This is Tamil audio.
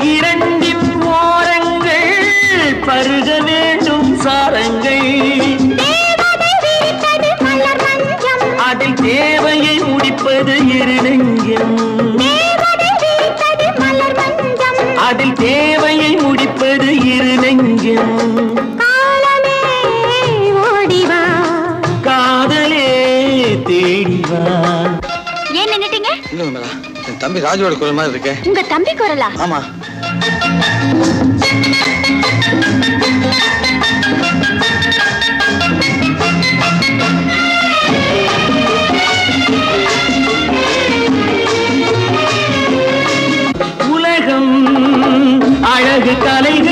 இரண்டின் ஓரங்கள் பருக வேண்டும் சாரங்கள். அதில் தேவையை முடிப்பது இரு நெஞ்சம். அதில் தேவையை முடிப்பது இரு நெஞ்சம். காதலே தேடிவா. ஏன் நின்னுட்டீங்க? என் தம்பி ராஜுவோட குரல் மாதிரி இருக்கு. உங்க தம்பி குரலா? ஆமா. உலகம் அழகு கலைகள்